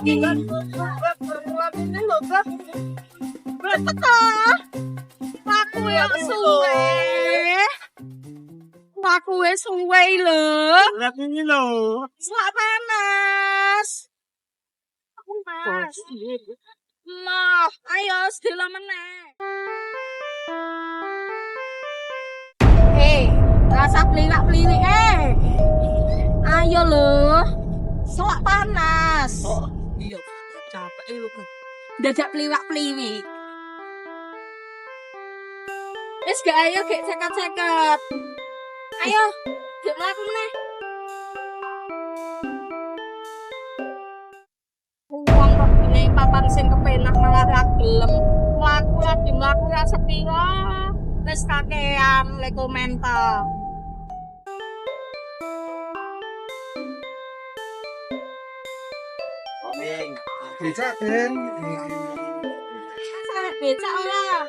ini loh, Bang. Teko. Aku yang suwe. Aku wis suwe lho. Lihat ini loh. Selak panas. Aku mas. Nah, ayo sedela meneh. Rasa peliwak-peliwik Ayo lho. Selak panas. Oh, iya. Capek lu. Dadak peliwak-peliwik. Wis gak ayo gek ceket-ceket. Ayo, gek mlaku meneh. Wong kok gene papan sing kepenak malah ra gelem. Mlaku lagi mlaku ra sepira. Wis kakean le komentar. Becak kan? Sampe becak ora.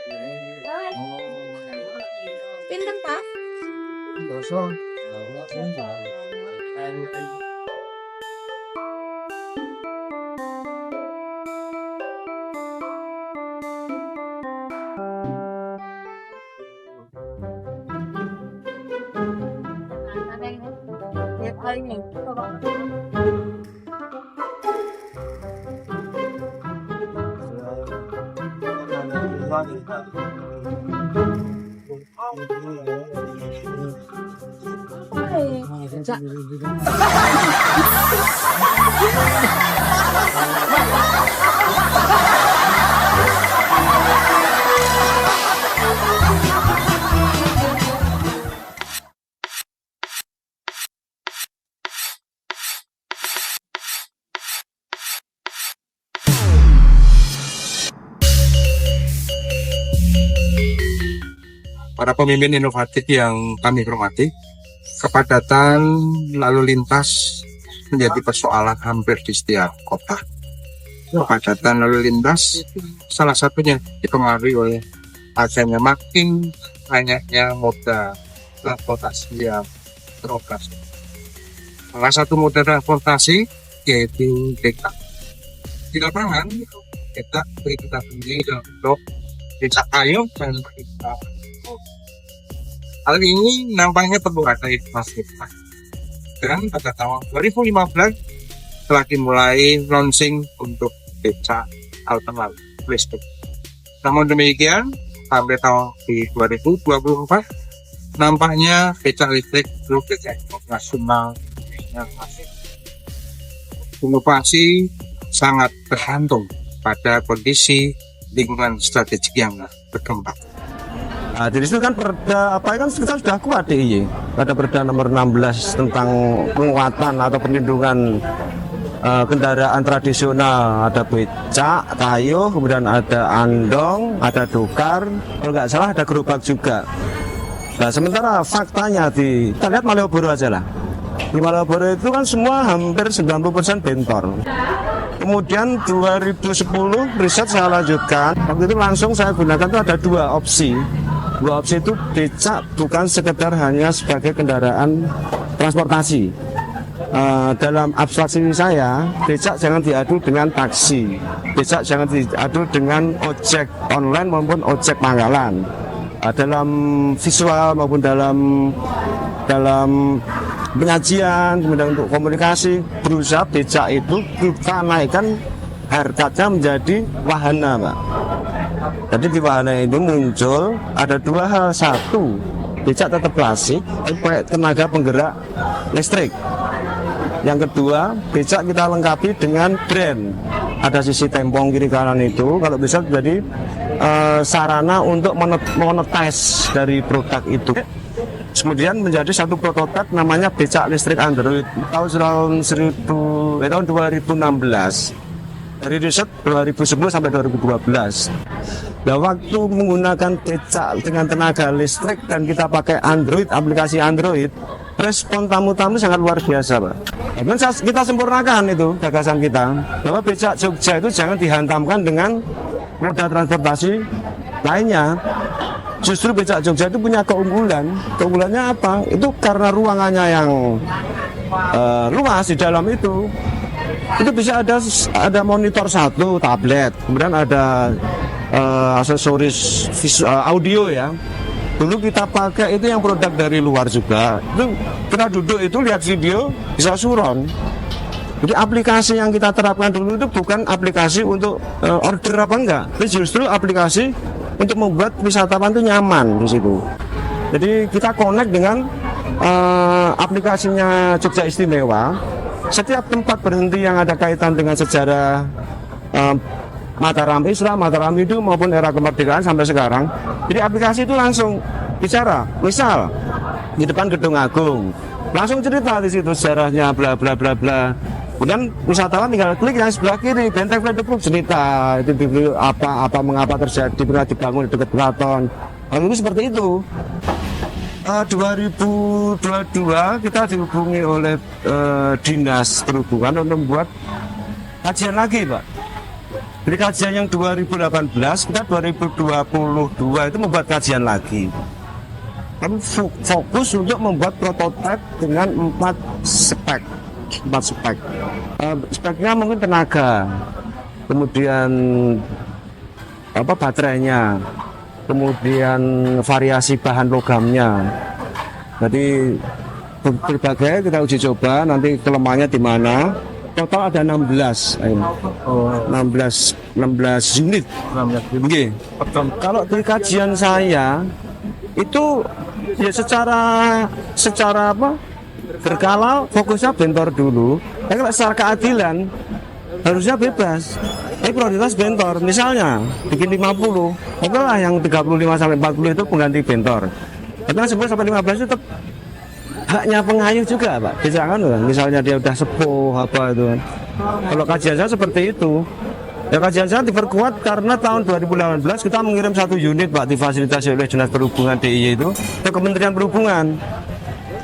Pinten ta? Kosong. Para pemimpin inovatif yang kami hormati, kepadatan lalu lintas menjadi persoalan hampir di setiap kota. Kepadatan lalu lintas salah satunya dipengaruhi oleh adanya makin banyaknya moda transportasi yang beroperasi. Salah satu moda transportasi yaitu becak. Di lapangan kita berdiri untuk becak kayu dan becak. Hal ini nampaknya perlu ada inovasi. Dan pada tahun 2015 telah dimulai launching untuk becak alternatif listrik. Namun demikian, sampai tahun di 2024 nampaknya becak listrik belum operasional yang masih. Inovasi sangat bergantung pada kondisi lingkungan strategik yang berkembang. Nah, jadi itu kan perda apa kan kita sudah kuat DIY. Pada perda nomor 16 tentang penguatan atau perlindungan kendaraan tradisional, ada becak, kayu, kemudian ada andong, ada dokar, kalau nggak salah ada gerobak juga. Nah, sementara faktanya kita lihat Malioboro aja lah. Di Malioboro itu kan semua hampir 90% bentor. Kemudian 2010 riset saya lanjutkan, waktu itu langsung saya gunakan itu ada dua opsi. Dua opsi itu becak bukan sekedar hanya sebagai kendaraan transportasi. Dalam abstraksi saya, becak jangan diadu dengan taksi, becak jangan diadu dengan ojek online maupun ojek pangkalan. Dalam visual maupun dalam penyajian, kemudian untuk komunikasi, berusaha becak itu kita naikkan harganya menjadi wahana, Pak. Jadi di wahana ini muncul ada dua hal. Satu, becak tetap klasik, pakai tenaga penggerak listrik. Yang kedua, becak kita lengkapi dengan brand. Ada sisi tempong kiri kanan itu, kalau bisa jadi sarana untuk monetize dari produk itu. Kemudian menjadi satu prototipe namanya becak listrik Android tahun 2016. Dari riset 2010 sampai 2012. Nah, waktu menggunakan becak dengan tenaga listrik dan kita pakai Android, aplikasi Android, respon tamu-tamu sangat luar biasa, Pak. Dan kita sempurnakan itu gagasan kita, bahwa becak Jogja itu jangan dihantamkan dengan moda transportasi lainnya. Justru becak Jogja itu punya keunggulan. Keunggulannya apa? Itu karena ruangannya yang luas di dalam itu. itu bisa ada monitor satu, tablet, kemudian ada aksesoris audio ya. Dulu kita pakai itu yang produk dari luar juga. Itu kita duduk itu lihat video bisa surround. Jadi aplikasi yang kita terapkan dulu itu bukan aplikasi untuk order apa enggak, tapi justru aplikasi untuk membuat wisatawan itu nyaman di situ. Jadi kita connect dengan aplikasinya Jogja Istimewa. Setiap tempat berhenti yang ada kaitan dengan sejarah Mataram Islam, Mataram Hindu maupun era kemerdekaan sampai sekarang. Jadi aplikasi itu langsung bicara. Misal di depan Gedung Agung, langsung cerita di situ sejarahnya bla bla bla bla. Kemudian wisatawan tinggal klik yang sebelah kiri, Benteng Frederick cerita itu apa mengapa terjadi pernah dibangun di dekat keraton. Lalu itu seperti itu. 2022 kita dihubungi oleh Dinas Perhubungan untuk membuat kajian lagi, Pak. Jadi kajian yang 2018, kita 2022 itu membuat kajian lagi. Kami fokus untuk membuat prototipe dengan 4 spek. Speknya mungkin tenaga, kemudian baterainya, kemudian variasi bahan logamnya. Jadi berbagai kita uji coba, nanti kelemahannya di mana. Total ada 16 unit. Okay. Kalau di kajian saya itu ya secara berkala fokusnya bentor dulu. Tapi kalau secara keadilan harusnya bebas. Tapi prioritas bentor. Misalnya bikin 50, itulah yang 35 sampai 40 itu pengganti bentor. Tapi 10 sampai 15 itu tetap haknya pengayuh juga, Pak. Bisa kan, misalnya dia udah sepuh apa itu. Kalau kajian saya seperti itu. Ya kajian saya diperkuat karena tahun 2018 kita mengirim 1 unit, Pak, difasilitasi oleh Dinas Perhubungan DIY itu ke Kementerian Perhubungan.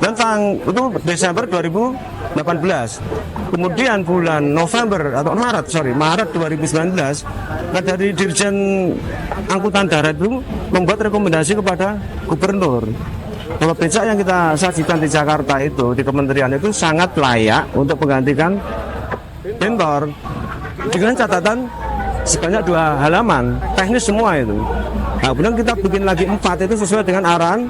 Dan itu Desember 2018. Kemudian bulan Maret 2019, nah dari Dirjen Angkutan Darat itu membuat rekomendasi kepada Gubernur bahwa becak yang kita sajikan di Jakarta itu di kementerian itu sangat layak untuk menggantikan bentor dengan catatan sebanyak 2 halaman teknis semua itu. Nah, kemudian kita bikin lagi 4 itu sesuai dengan arahan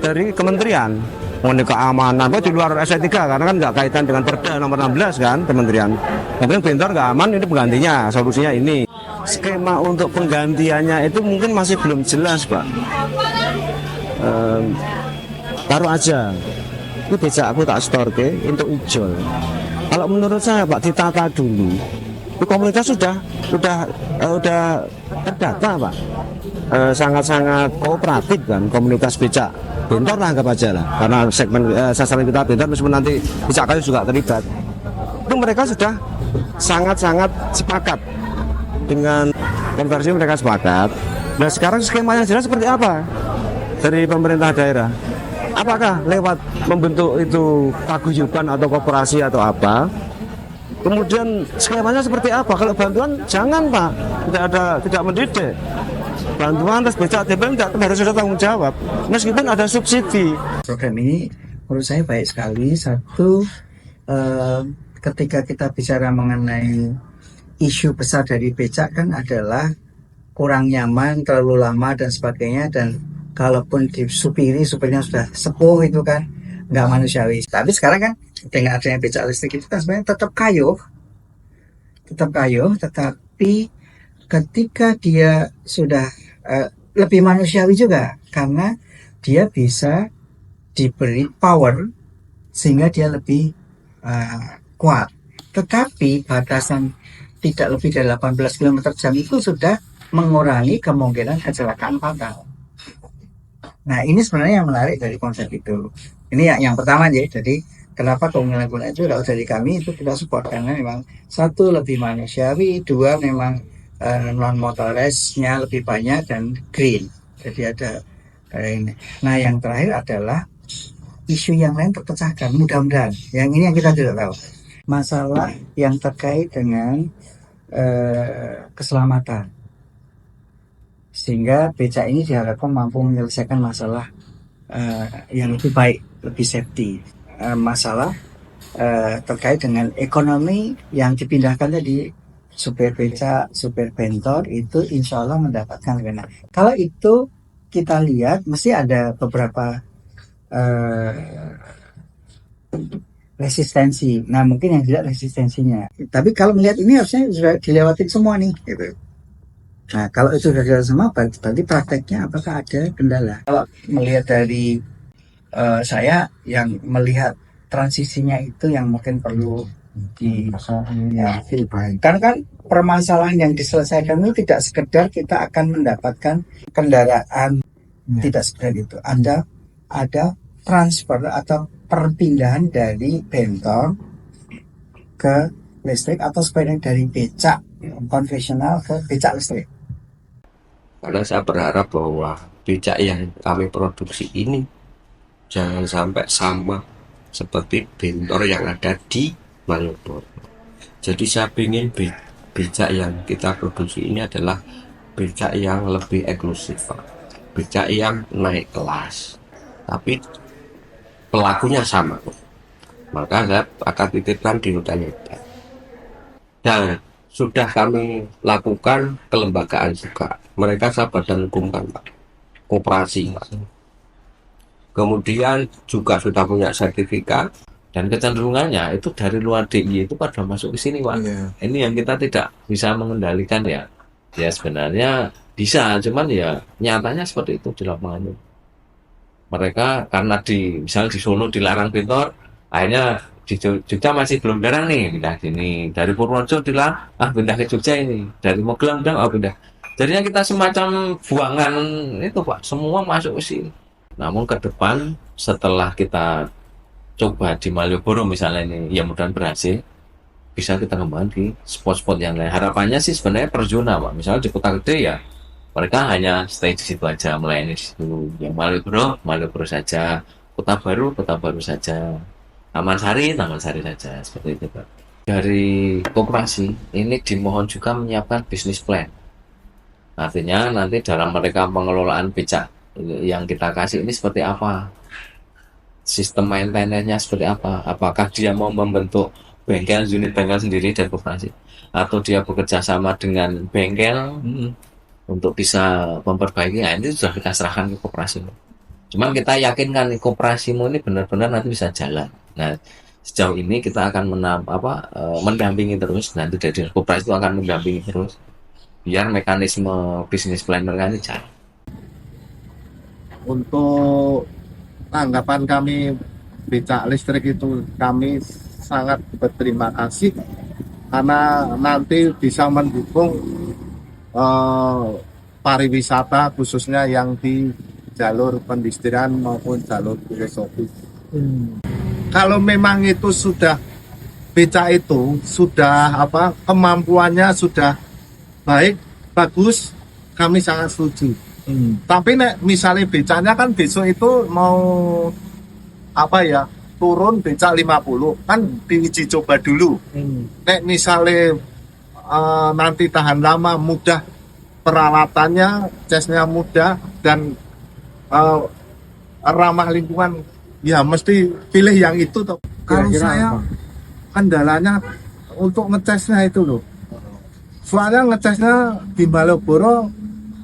dari kementerian mengenai keamanan, di luar SE3 karena kan nggak kaitan dengan Perda nomor 16 kan kementerian. Kemudian bentor nggak aman, ini penggantinya, solusinya ini. Skema untuk penggantiannya itu mungkin masih belum jelas, Pak. Taruh aja itu becak aku tak store untuk ijol. Kalau menurut saya, Pak, ditata dulu itu komunitas sudah terdata, Pak. Sangat-sangat kooperatif kan komunitas becak bentor lah, anggap aja lah, karena segmen sasaran kita bentor meskipun nanti becak kayu juga terlibat. Itu mereka sudah sangat-sangat sepakat dengan konversi, mereka sepakat. Nah sekarang skemanya jelas seperti apa dari pemerintah daerah, apakah lewat membentuk itu paguyuban atau koperasi atau apa, kemudian skemanya seperti apa. Kalau bantuan jangan, Pak, tidak mendidik. Bantuan terus becak TPM harus ada tanggung jawab meskipun ada subsidi. Program ini menurut saya baik sekali. Satu, ketika kita bicara mengenai isu besar dari becak kan adalah kurang nyaman, terlalu lama dan sebagainya, dan kalaupun supirnya sudah sepuh itu kan nggak manusiawi. Tapi sekarang kan dengan adanya becak listrik itu kan sebenarnya tetap kayu, tetapi ketika dia sudah lebih manusiawi juga karena dia bisa diberi power sehingga dia lebih kuat. Tetapi batasan tidak lebih dari 18 km/jam itu sudah mengurangi kemungkinan kecelakaan fatal. Nah ini sebenarnya yang menarik dari konsep itu. Ini yang pertama ya. Jadi kenapa keunggulan itu kalau dari kami itu kita support karena memang satu lebih manusiawi, dua memang non motorized-nya lebih banyak dan green. Jadi ada ini. Nah yang terakhir adalah isu yang lain terpecahkan mudah-mudahan. Yang ini yang kita tidak tahu. Masalah yang terkait dengan keselamatan. Sehingga becak ini diharapkan mampu menyelesaikan masalah yang lebih baik, lebih safety. Masalah terkait dengan ekonomi yang dipindahkan tadi, supir beca, supir bentor itu insya Allah mendapatkan lebih enak. Kalau itu kita lihat mesti ada beberapa resistensi. Nah mungkin yang tidak resistensinya. Tapi kalau melihat ini harusnya sudah dilewatin semua nih. Gitu. Nah kalau itu sudah dilewatin semua, berarti prakteknya apakah ada kendala? Kalau melihat dari saya yang melihat transisinya itu yang mungkin perlu karena kan permasalahan yang diselesaikan itu tidak sekedar kita akan mendapatkan kendaraan, tidak sekedar itu. Ada transfer atau perpindahan dari bentor ke listrik atau sebaliknya dari becak konvensional ke becak listrik. Karena saya berharap bahwa becak yang kami produksi ini jangan sampai sama seperti bentor yang ada di Malioboro. Jadi saya ingin becak yang kita produksi ini adalah becak yang lebih eksklusif, becak yang naik kelas, tapi pelakunya sama. Maka saya akan titipkan di hutan. Dan sudah kami lakukan kelembagaan juga. Mereka saya badan hukum kan Pak, koperasi Pak. Kemudian juga sudah punya sertifikat. Dan kecenderungannya itu dari luar DIY itu pada masuk ke sini Pak. Ini yang kita tidak bisa mengendalikan ya. Ya sebenarnya bisa, cuman ya nyatanya seperti itu di lapangan. Mereka karena misalnya di Solo dilarang bentor, akhirnya di Jogja masih belum dilarang nih, pindah sini. Dari Purworejo dilarang, pindah ke Jogja ini. Dari Magelang pindah. Jadinya kita semacam buangan itu Pak, semua masuk ke sini. Namun ke depan setelah kita coba di Malioboro misalnya ini, ya mudah-mudahan berhasil, bisa kita kembangkan di spot-spot yang lain. Harapannya sih sebenarnya per zona Pak. Misalnya di kota gede ya mereka hanya stay di situ aja, melayani di situ. Yang Malioboro saja, Kota Baru saja, Taman Sari saja, seperti itu Pak. Dari koperasi ini dimohon juga menyiapkan bisnis plan. Artinya nanti dalam mereka pengelolaan becak yang kita kasih ini seperti apa, sistem maintenance-nya seperti apa, apakah dia mau membentuk unit bengkel sendiri dari koperasi, atau dia bekerja sama dengan bengkel untuk bisa memperbaiki. Nah, ini sudah kita serahkan ke koperasi. Cuman kita yakinkan koperasimu ini benar-benar nanti bisa jalan. Nah sejauh ini kita akan mendampingi terus, nanti dari koperasi itu akan mendampingi terus biar mekanisme bisnis plan mereka ini jalan. Untuk tanggapan kami becak listrik itu, kami sangat berterima kasih karena nanti bisa mendukung pariwisata khususnya yang di jalur pendistrian maupun jalur filosofis. Kalau memang itu sudah becak itu sudah kemampuannya sudah baik, bagus, kami sangat setuju. Tapi misalnya becaknya kan besok itu mau turun becak 50 kan diuji coba dulu. Misalnya nanti tahan lama, mudah peralatannya, casnya mudah dan ramah lingkungan, ya mesti pilih yang itu toh. Kalau saya kendalanya untuk ngecasnya itu loh. Soalnya ngecasnya di Malioboro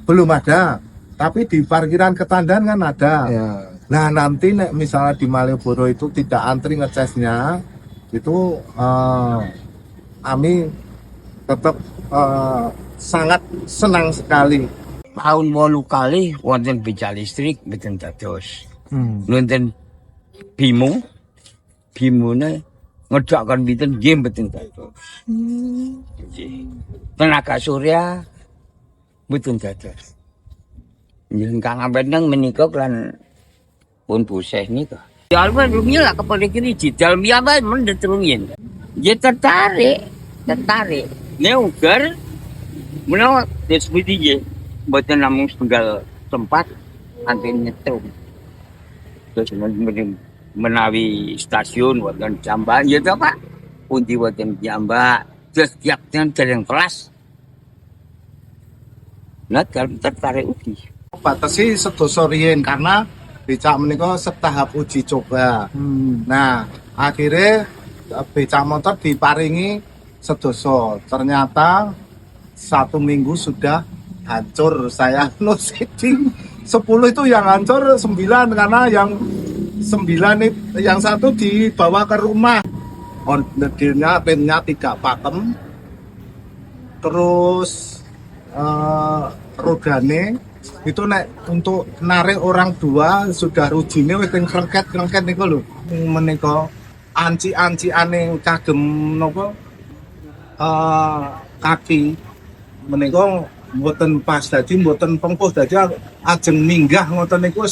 belum ada, tapi di parkiran Ketandan kan ada. Nah nanti misalnya di Malioboro itu tidak antri ngecasnya, itu kami tetap sangat senang sekali. Tahun 8 kali wonten becak listrik mboten dados. Wonten bimone ngedakkan pinten nggih mboten dados. Tenaga surya mboten dados. Yen Kang Ambeneng menika lan pun buseh nika. Ya alwa rumilah kepada kini jidal miyama mendet rumiyin. Ya tertarik. Neugar menawa disebut iki mboten namung setunggal tempat anti nyetrum. Terus menawi stasiun wonten Jamban ya to Pak. Pundi wonten Jamban terus tiap-tiap dereng kelas. Nah, kalau tertarik uji. Batasi sedasa riyin karena becak menika setahap uji coba. Nah, akhirnya becak motor diparingi sedoso. Ternyata 1 minggu sudah hancur. Saya no setting 10 itu yang hancur 9 karena yang 9 yang satu dibawa ke rumah. Onderdilnya remnya tidak pakem. Terus rodane itu untuk narik orang 2 sudah rujine wis krengket niku lho. Menika anci-ancikane kagem napa kaki menika mboten pas, dadi mboten pengpuh, dadi ajeng minggah ngoten niku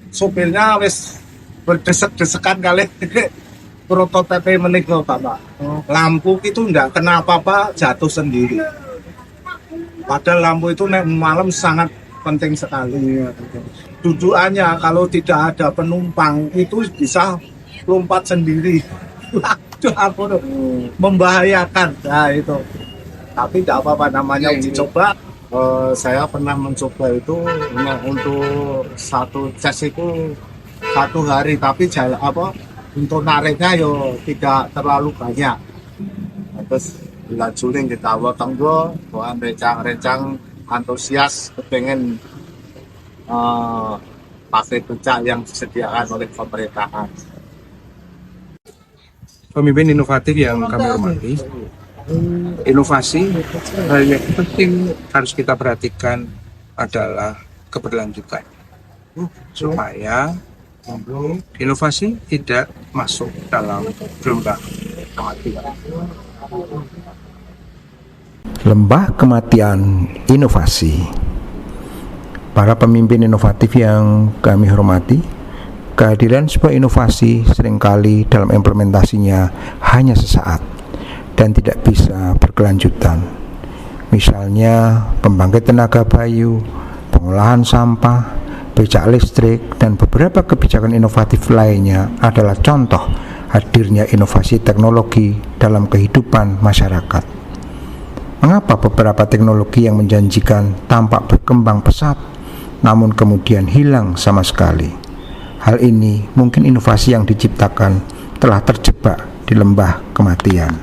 sopirnya wis berdesek-desekan kali prototipe menika Bapak. Lampu itu enggak kena apa-apa, jatuh sendiri. Padahal lampu itu malam sangat penting sekali. Dudukannya kalau tidak ada penumpang itu bisa lompat sendiri. Waduh, aku membahayakan. Nah itu. Tapi tidak apa-apa, namanya uji coba. Saya pernah mencoba itu untuk satu cas itu 1 hari, tapi untuk nariknya yo tidak terlalu banyak. Terus dilanjutin kita tanggo, bahan rencang antusias kepengen pakai becak yang disediakan oleh pemerintahan. Pemimpin inovatif yang kami hormati, inovasi hal yang penting harus kita perhatikan adalah keberlanjutan supaya inovasi tidak masuk dalam lembah kematian. Lembah kematian inovasi. Para pemimpin inovatif yang kami hormati, kehadiran sebuah inovasi seringkali dalam implementasinya hanya sesaat dan tidak bisa berkelanjutan. Misalnya pembangkit tenaga bayu, pengolahan sampah, becak listrik, dan beberapa kebijakan inovatif lainnya adalah contoh hadirnya inovasi teknologi dalam kehidupan masyarakat. Mengapa beberapa teknologi yang menjanjikan tampak berkembang pesat, namun kemudian hilang sama sekali? Hal ini mungkin inovasi yang diciptakan telah terjebak di lembah kematian.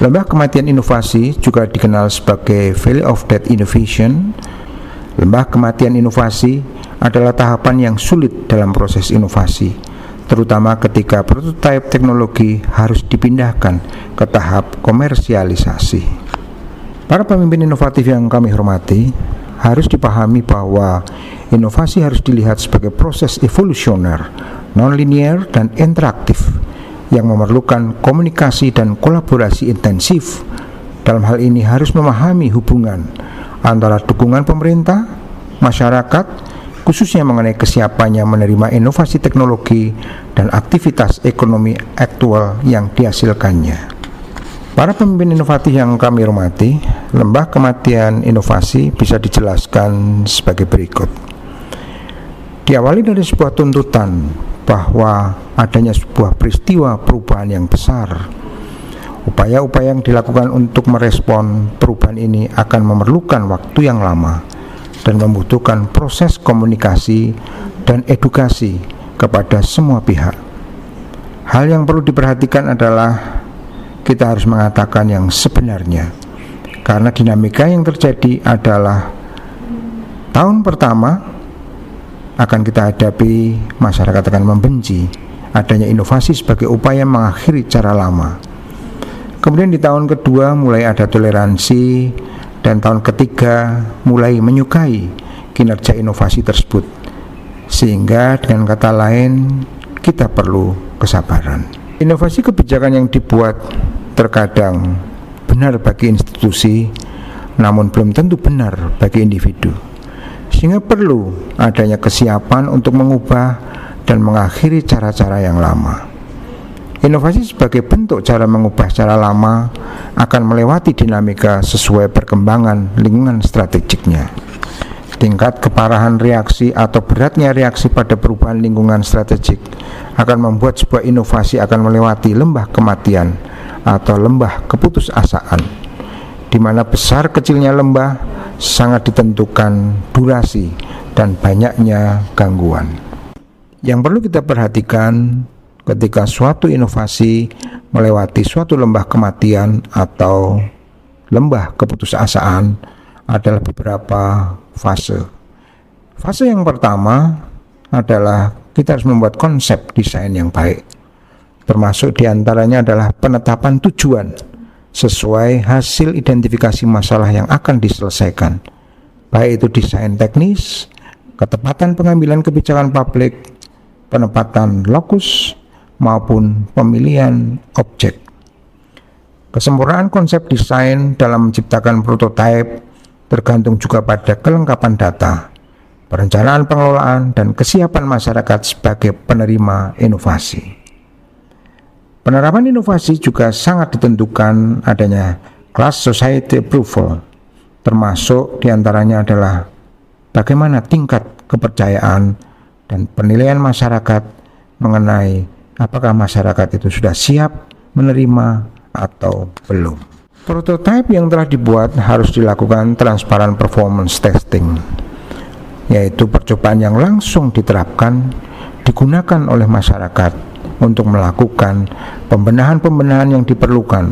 Lembah kematian inovasi juga dikenal sebagai Valley of Death Innovation. Lembah kematian inovasi adalah tahapan yang sulit dalam proses inovasi, terutama ketika prototipe teknologi harus dipindahkan ke tahap komersialisasi. Para pemimpin inovatif yang kami hormati, harus dipahami bahwa inovasi harus dilihat sebagai proses evolusioner, non-linear dan interaktif yang memerlukan komunikasi dan kolaborasi intensif. Dalam hal ini harus memahami hubungan antara dukungan pemerintah, masyarakat, khususnya mengenai kesiapannya menerima inovasi teknologi dan aktivitas ekonomi aktual yang dihasilkannya. Para pemimpin inovatif yang kami hormati, lembah kematian inovasi bisa dijelaskan sebagai berikut. Diawali dari sebuah tuntutan bahwa adanya sebuah peristiwa perubahan yang besar. Upaya-upaya yang dilakukan untuk merespon perubahan ini akan memerlukan waktu yang lama dan membutuhkan proses komunikasi dan edukasi kepada semua pihak. Hal yang perlu diperhatikan adalah kita harus mengatakan yang sebenarnya, karena dinamika yang terjadi adalah tahun pertama akan kita hadapi, masyarakat akan membenci adanya inovasi sebagai upaya mengakhiri cara lama. Kemudian di tahun kedua mulai ada toleransi, dan tahun ketiga mulai menyukai kinerja inovasi tersebut. Sehingga dengan kata lain, kita perlu kesabaran. Inovasi kebijakan yang dibuat terkadang benar bagi institusi, namun belum tentu benar bagi individu. Sehingga perlu adanya kesiapan untuk mengubah dan mengakhiri cara-cara yang lama. Inovasi sebagai bentuk cara mengubah cara lama akan melewati dinamika sesuai perkembangan lingkungan strategiknya. Tingkat keparahan reaksi atau beratnya reaksi pada perubahan lingkungan strategik akan membuat sebuah inovasi akan melewati lembah kematian atau lembah keputusasaan, di mana besar kecilnya lembah sangat ditentukan durasi dan banyaknya gangguan. Yang perlu kita perhatikan ketika suatu inovasi melewati suatu lembah kematian atau lembah keputusasaan adalah beberapa fase. Fase yang pertama adalah kita harus membuat konsep desain yang baik, termasuk diantaranya adalah penetapan tujuan sesuai hasil identifikasi masalah yang akan diselesaikan, baik itu desain teknis, ketepatan pengambilan kebijakan publik, penempatan lokus, maupun pemilihan objek. Kesempurnaan konsep desain dalam menciptakan prototipe tergantung juga pada kelengkapan data, perencanaan pengelolaan, dan kesiapan masyarakat sebagai penerima inovasi. Penerapan inovasi juga sangat ditentukan adanya class society approval, termasuk diantaranya adalah bagaimana tingkat kepercayaan dan penilaian masyarakat mengenai apakah masyarakat itu sudah siap menerima atau belum. Prototipe yang telah dibuat harus dilakukan transparan performance testing, yaitu percobaan yang langsung diterapkan digunakan oleh masyarakat untuk melakukan pembenahan-pembenahan yang diperlukan.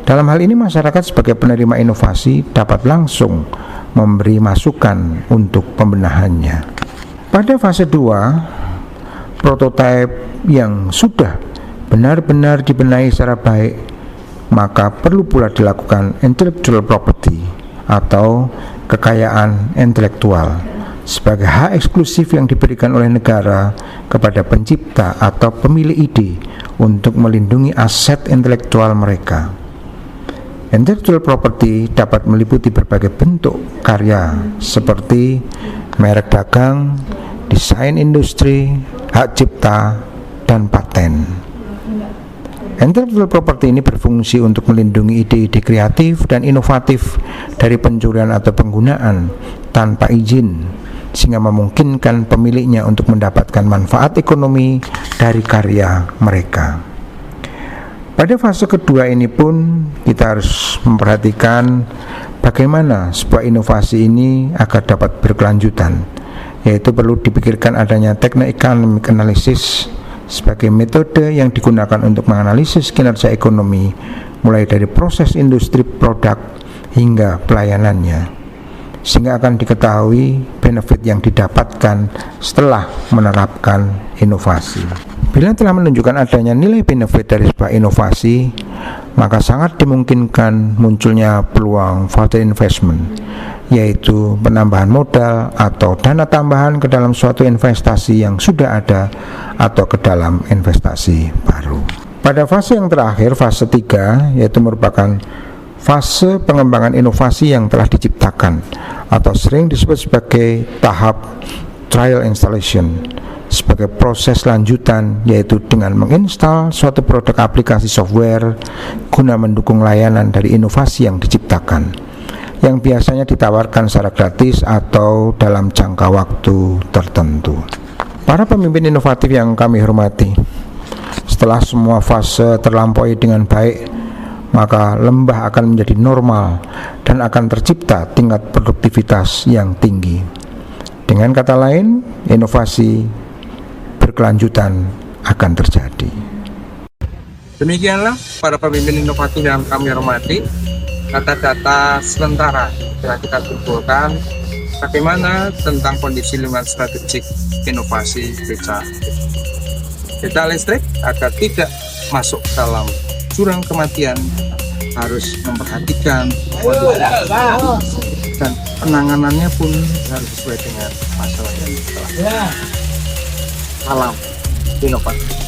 Dalam hal ini masyarakat sebagai penerima inovasi dapat langsung memberi masukan untuk pembenahannya. Pada fase 2, prototipe yang sudah benar-benar dibenahi secara baik, maka perlu pula dilakukan intellectual property atau kekayaan intelektual sebagai hak eksklusif yang diberikan oleh negara kepada pencipta atau pemilik ide untuk melindungi aset intelektual mereka. Intellectual property dapat meliputi berbagai bentuk karya seperti merek dagang, desain industri, hak cipta, dan paten. Intellectual property ini berfungsi untuk melindungi ide-ide kreatif dan inovatif dari pencurian atau penggunaan tanpa izin, sehingga memungkinkan pemiliknya untuk mendapatkan manfaat ekonomi dari karya mereka. Pada fase kedua ini pun kita harus memperhatikan bagaimana sebuah inovasi ini agar dapat berkelanjutan, yaitu perlu dipikirkan adanya techno-economic analysis sebagai metode yang digunakan untuk menganalisis kinerja ekonomi mulai dari proses industri produk hingga pelayanannya, sehingga akan diketahui benefit yang didapatkan setelah menerapkan inovasi. Bila telah menunjukkan adanya nilai benefit dari sebuah inovasi, maka sangat dimungkinkan munculnya peluang further investment, yaitu penambahan modal atau dana tambahan ke dalam suatu investasi yang sudah ada atau ke dalam investasi baru. Pada fase yang terakhir, fase 3, yaitu merupakan fase pengembangan inovasi yang telah diciptakan atau sering disebut sebagai tahap trial installation, sebagai proses lanjutan, yaitu dengan menginstal suatu produk aplikasi software guna mendukung layanan dari inovasi yang diciptakan, yang biasanya ditawarkan secara gratis atau dalam jangka waktu tertentu. Para pemimpin inovatif yang kami hormati, setelah semua fase terlampaui dengan baik, maka lembah akan menjadi normal dan akan tercipta tingkat produktivitas yang tinggi. Dengan kata lain, inovasi berkelanjutan akan terjadi. Demikianlah para pemimpin inovatif yang kami hormati, data-data sementara telah kita kumpulkan bagaimana tentang kondisi lingkungan strategik inovasi beca. Beca listrik agar tidak masuk dalam jurang kematian harus memperhatikan dan penanganannya pun harus sesuai dengan masalah yang telah alam inovasi.